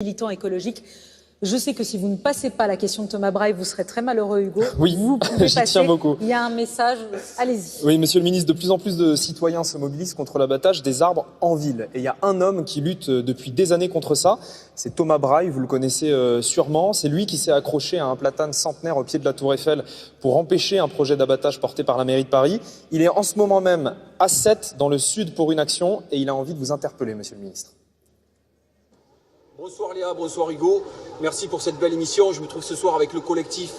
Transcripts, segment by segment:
Militant écologique. Je sais que si vous ne passez pas la question de Thomas Braille, vous serez très malheureux, Hugo. Oui, vous pouvez j'y passer. tiens beaucoup. Il y a un message, allez-y. Oui, monsieur le ministre, de plus en plus de citoyens se mobilisent contre l'abattage des arbres en ville. Et il y a un homme qui lutte depuis des années contre ça. C'est Thomas Braille, vous le connaissez sûrement. C'est lui qui s'est accroché à un platane centenaire au pied de la Tour Eiffel pour empêcher un projet d'abattage porté par la mairie de Paris. Il est en ce moment même à Sète, dans le sud, pour une action. Et il a envie de vous interpeller, monsieur le ministre. Bonsoir Léa, bonsoir Hugo. Merci pour cette belle émission. Je me trouve ce soir avec le collectif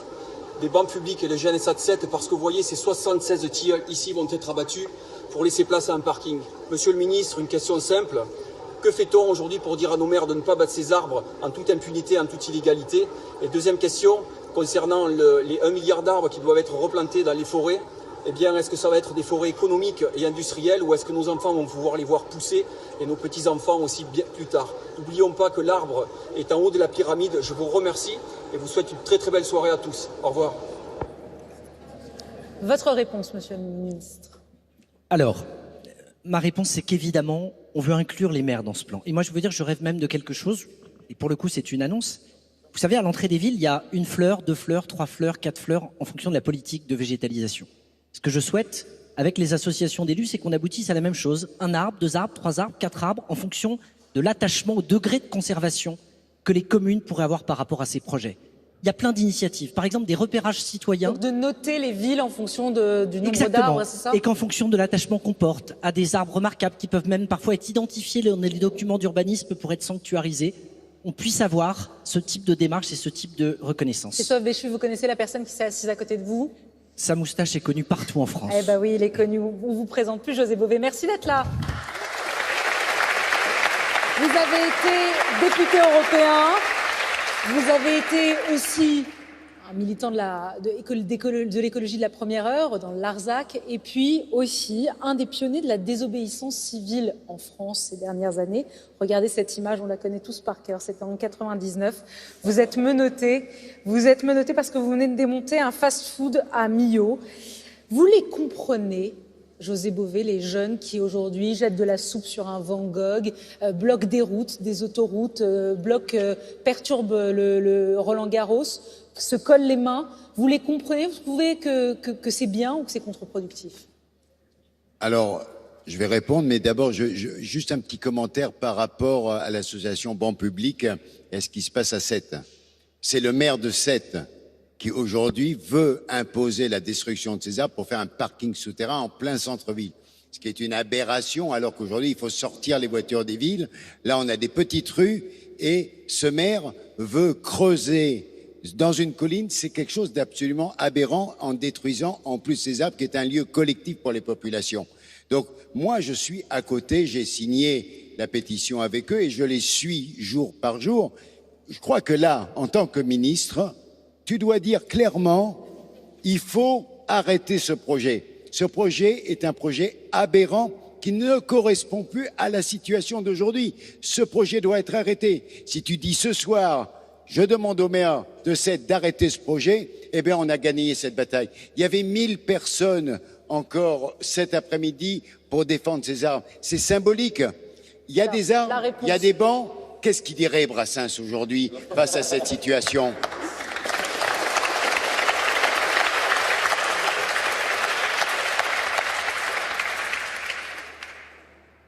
des banques publiques et les GNSA de 7 parce que vous voyez, ces 76 tilleuls ici vont être abattus pour laisser place à un parking. Monsieur le ministre, une question simple. Que fait-on aujourd'hui pour dire à nos maires de ne pas battre ces arbres en toute impunité, en toute illégalité? Et deuxième question, concernant les 1 milliard d'arbres qui doivent être replantés dans les forêts, eh bien, est-ce que ça va être des forêts économiques et industrielles ou est-ce que nos enfants vont pouvoir les voir pousser et nos petits-enfants aussi bien plus tard? N'oublions pas que l'arbre est en haut de la pyramide. Je vous remercie et vous souhaite une très très belle soirée à tous. Au revoir. Votre réponse, monsieur le ministre. Alors, ma réponse, c'est qu'évidemment, on veut inclure les maires dans ce plan. Et moi, je veux dire, je rêve même de quelque chose, et pour le coup, c'est une annonce. Vous savez, à l'entrée des villes, il y a 1 fleur, 2 fleurs, 3 fleurs, 4 fleurs, en fonction de la politique de végétalisation. Ce que je souhaite, avec les associations d'élus, c'est qu'on aboutisse à la même chose. 1 arbre, 2 arbres, 3 arbres, 4 arbres, en fonction de l'attachement au degré de conservation que les communes pourraient avoir par rapport à ces projets. Il y a plein d'initiatives. Par exemple, des repérages citoyens. Donc de noter les villes en fonction du nombre d'arbres, c'est ça? Et qu'en fonction de l'attachement qu'on porte à des arbres remarquables qui peuvent même parfois être identifiés dans les documents d'urbanisme pour être sanctuarisés, on puisse avoir ce type de démarche et ce type de reconnaissance. Christophe Béchu, vous connaissez la personne qui s'est assise à côté de vous? Sa moustache est connue partout en France. Eh ben oui, il est connu. On vous présente plus José Bové. Merci d'être là. Vous avez été député européen. Vous avez été aussi un militant de l'écologie de la première heure dans le Larzac. Et puis aussi un des pionniers de la désobéissance civile en France ces dernières années. Regardez cette image, on la connaît tous par cœur. C'était en 99. Vous êtes menotté. Vous êtes menotté parce que vous venez de démonter un fast-food à Millau. Vous les comprenez, José Bové, les jeunes qui aujourd'hui jettent de la soupe sur un Van Gogh, bloquent des routes, des autoroutes, perturbent le Roland-Garros, se collent les mains. Vous les comprenez? Vous trouvez que c'est bien ou que c'est contre-productif? Alors, je vais répondre, mais d'abord, juste un petit commentaire par rapport à l'association Banc Public et à ce qui se passe à Sète. C'est le maire de Sète qui aujourd'hui veut imposer la destruction de ces arbres pour faire un parking souterrain en plein centre-ville. Ce qui est une aberration alors qu'aujourd'hui il faut sortir les voitures des villes. Là on a des petites rues et ce maire veut creuser dans une colline. C'est quelque chose d'absolument aberrant en détruisant en plus ces arbres qui est un lieu collectif pour les populations. Donc moi je suis à côté, j'ai signé la pétition avec eux et je les suis jour par jour. Je crois que là, en tant que ministre, tu dois dire clairement, il faut arrêter ce projet. Ce projet est un projet aberrant qui ne correspond plus à la situation d'aujourd'hui. Ce projet doit être arrêté. Si tu dis ce soir, je demande au maire de Sète d'arrêter ce projet, eh bien on a gagné cette bataille. Il y avait 1000 personnes encore cet après-midi pour défendre ces arbres. C'est symbolique. Il y a des arbres, il y a des bancs. Qu'est-ce qu'il dirait Brassens aujourd'hui face à cette situation ?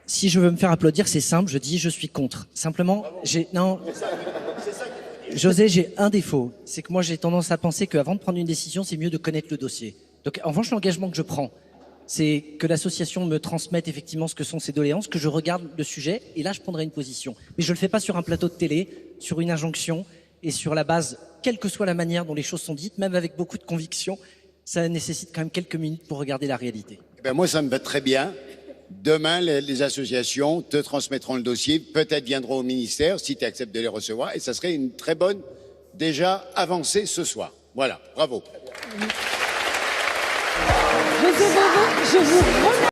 Si je veux me faire applaudir, c'est simple, je dis je suis contre. Simplement, José, j'ai un défaut, c'est que moi j'ai tendance à penser qu'avant de prendre une décision, c'est mieux de connaître le dossier. Donc en revanche, l'engagement que je prends, c'est que l'association me transmette effectivement ce que sont ses doléances, que je regarde le sujet, et là je prendrai une position. Mais je le fais pas sur un plateau de télé, sur une injonction, et sur la base, quelle que soit la manière dont les choses sont dites, même avec beaucoup de conviction, ça nécessite quand même quelques minutes pour regarder la réalité. Eh ben moi ça me va très bien. Demain, les associations te transmettront le dossier, peut-être viendront au ministère si tu acceptes de les recevoir, et ça serait une très bonne, déjà avancée ce soir. Voilà, bravo. José Bové, je vous remercie.